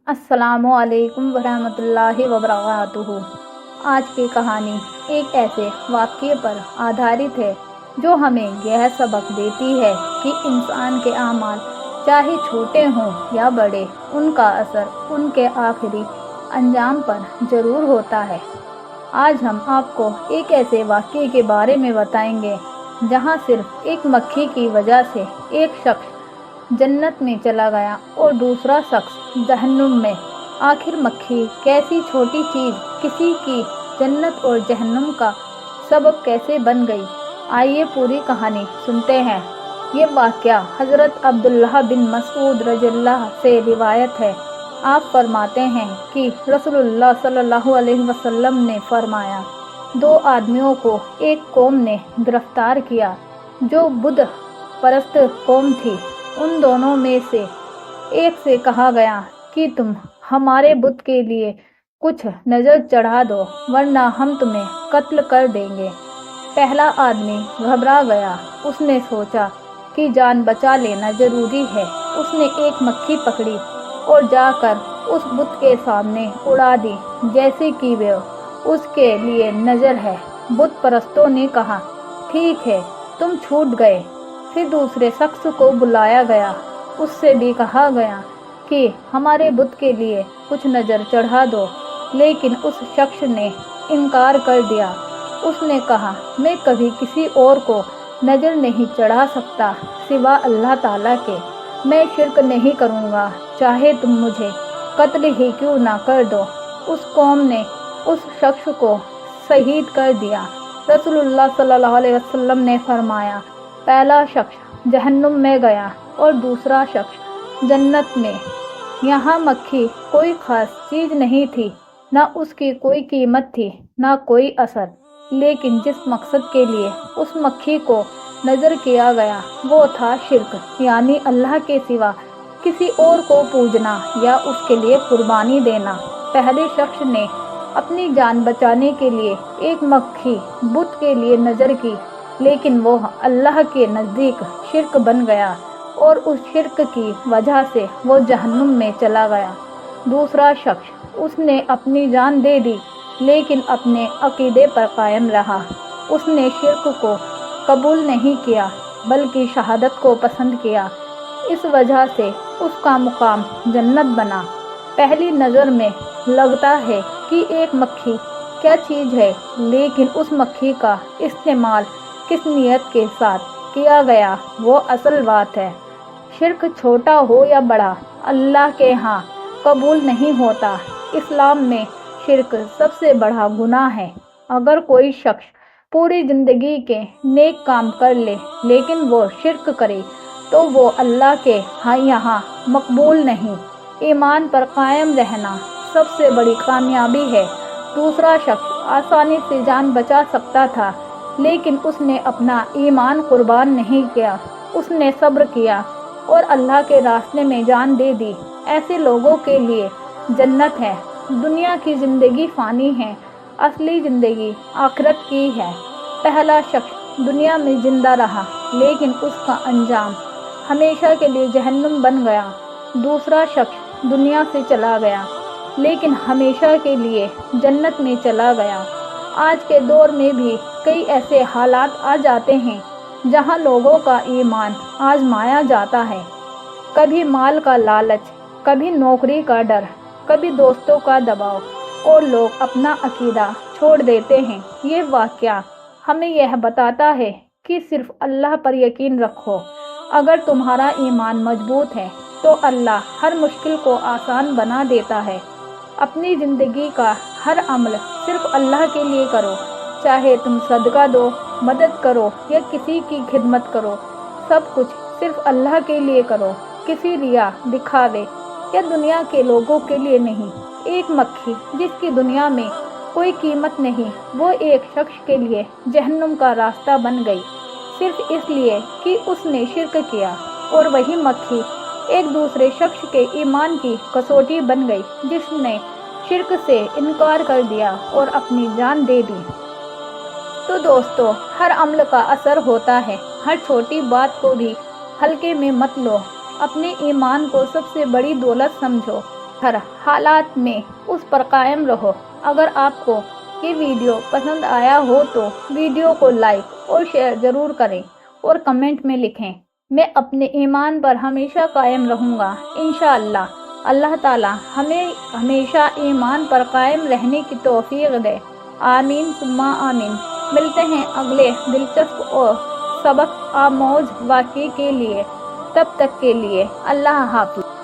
अस्सलामुअलैकुम वरहमतुल्लाहि वबरकातुहू। आज की कहानी एक ऐसे वाक़ये पर आधारित है जो हमें यह सबक देती है कि इंसान के अमाल चाहे छोटे हों या बड़े, उनका असर उनके आखिरी अंजाम पर ज़रूर होता है। आज हम आपको एक ऐसे वाक़ये के बारे में बताएंगे जहां सिर्फ एक मक्खी की वजह से एक शख्स जन्नत में चला गया और दूसरा शख्स जहन्नुम में। आखिर मक्खी कैसी छोटी चीज़ किसी की जन्नत और जहन्नुम का सबब कैसे बन गई? आइए पूरी कहानी सुनते हैं। ये वाक़या हज़रत अब्दुल्लाह बिन मसऊद रज़ियल्लाहु से रिवायत है। आप फरमाते हैं कि रसूलुल्लाह सल्लल्लाहु अलैहि वसल्लम ने फरमाया, दो आदमियों को एक कौम ने गिरफ्तार किया जो बुत परस्त कौम थी। उन दोनों में से एक से कहा गया कि तुम हमारे बुत के लिए कुछ नज़र चढ़ा दो वरना हम तुम्हें कत्ल कर देंगे। पहला आदमी घबरा गया। उसने सोचा कि जान बचा लेना ज़रूरी है। उसने एक मक्खी पकड़ी और जाकर उस बुत के सामने उड़ा दी जैसे कि वे उसके लिए नज़र है। बुत परस्तों ने कहा, ठीक है, तुम छूट गए। फिर दूसरे शख्स को बुलाया गया। उससे भी कहा गया कि हमारे बुत के लिए कुछ नज़र चढ़ा दो, लेकिन उस शख्स ने इनकार कर दिया। उसने कहा, मैं कभी किसी और को नज़र नहीं चढ़ा सकता सिवा अल्लाह ताला के। मैं शिर्क नहीं करूँगा, चाहे तुम मुझे कत्ल ही क्यों ना कर दो। उस कौम ने उस शख्स को शहीद कर दिया। रसूलुल्लाह सल्लल्लाहु अलैहि वसल्लम ने फरमाया, पहला शख्स जहन्नुम में गया और दूसरा शख्स जन्नत में। यहाँ मक्खी कोई ख़ास चीज़ नहीं थी, ना उसकी कोई कीमत थी, ना कोई असर, लेकिन जिस मकसद के लिए उस मक्खी को नज़र किया गया वो था शिर्क, यानी अल्लाह के सिवा किसी और को पूजना या उसके लिए कुर्बानी देना। पहले शख्स ने अपनी जान बचाने के लिए एक मक्खी बुत के लिए नज़र की, लेकिन वो अल्लाह के नज़दीक शिर्क बन गया और उस शिर्क की वजह से वो जहन्नुम में चला गया। दूसरा शख्स, उसने अपनी जान दे दी लेकिन अपने अकीदे पर कायम रहा। उसने शिर्क को कबूल नहीं किया बल्कि शहादत को पसंद किया। इस वजह से उसका मुकाम जन्नत बना। पहली नज़र में लगता है कि एक मक्खी क्या चीज़ है, लेकिन उस मक्खी का इस्तेमाल किस नियत के साथ किया गया वो असल बात है। शिर्क छोटा हो या बड़ा, अल्लाह के यहाँ कबूल नहीं होता। इस्लाम में शिर्क सबसे बड़ा गुनाह है। अगर कोई शख्स पूरी ज़िंदगी के नेक काम कर ले लेकिन वो शिर्क करे तो वो अल्लाह के यहाँ मकबूल नहीं। ईमान पर कायम रहना सबसे बड़ी कामयाबी है। दूसरा शख्स आसानी से जान बचा सकता था, लेकिन उसने अपना ईमान कुर्बान नहीं किया। उसने सब्र किया और अल्लाह के रास्ते में जान दे दी। ऐसे लोगों के लिए जन्नत है। दुनिया की ज़िंदगी फ़ानी है, असली ज़िंदगी आखिरत की है। पहला शख्स दुनिया में ज़िंदा रहा लेकिन उसका अंजाम हमेशा के लिए जहन्नुम बन गया। दूसरा शख्स दुनिया से चला गया लेकिन हमेशा के लिए जन्नत में चला गया। आज के दौर में भी कई ऐसे हालात आ जाते हैं जहां लोगों का ईमान आजमाया जाता है। कभी माल का लालच, कभी नौकरी का डर, कभी दोस्तों का दबाव, और लोग अपना अकीदा छोड़ देते हैं। ये वाक़या हमें यह बताता है कि सिर्फ अल्लाह पर यकीन रखो। अगर तुम्हारा ईमान मजबूत है तो अल्लाह हर मुश्किल को आसान बना देता है। अपनी ज़िंदगी का हर अमल सिर्फ अल्लाह के लिए करो। चाहे तुम सदका दो, मदद करो या किसी की खिदमत करो, सब कुछ सिर्फ अल्लाह के लिए करो। किसी रिया, दिखावे या दुनिया के लोगों के लिए नहीं। एक मक्खी जिसकी दुनिया में कोई कीमत नहीं, वो एक शख्स के लिए जहन्नुम का रास्ता बन गई सिर्फ इसलिए कि उसने शिर्क किया। और वही मक्खी एक दूसरे शख्स के ईमान की कसौटी बन गई जिसने शिर्क से इनकार कर दिया और अपनी जान दे दी। तो दोस्तों, हर अमल का असर होता है। हर छोटी बात को भी हल्के में मत लो। अपने ईमान को सबसे बड़ी दौलत समझो। ہر حالات میں اس پر قائم رہو۔ اگر آپ کو یہ ویڈیو پسند آیا ہو تو ویڈیو کو لائک اور شیئر ضرور کریں اور کمنٹ میں لکھیں میں اپنے ایمان پر ہمیشہ قائم رہوں گا انشاءاللہ۔ اللہ تعالی ہمیں ہمیشہ ایمان پر قائم رہنے کی توفیق دے، آمین ثم آمین۔ ملتے ہیں اگلے دلچسپ اور سبق آموز واقعے کے لیے، تب تک کے لیے اللہ حافظ۔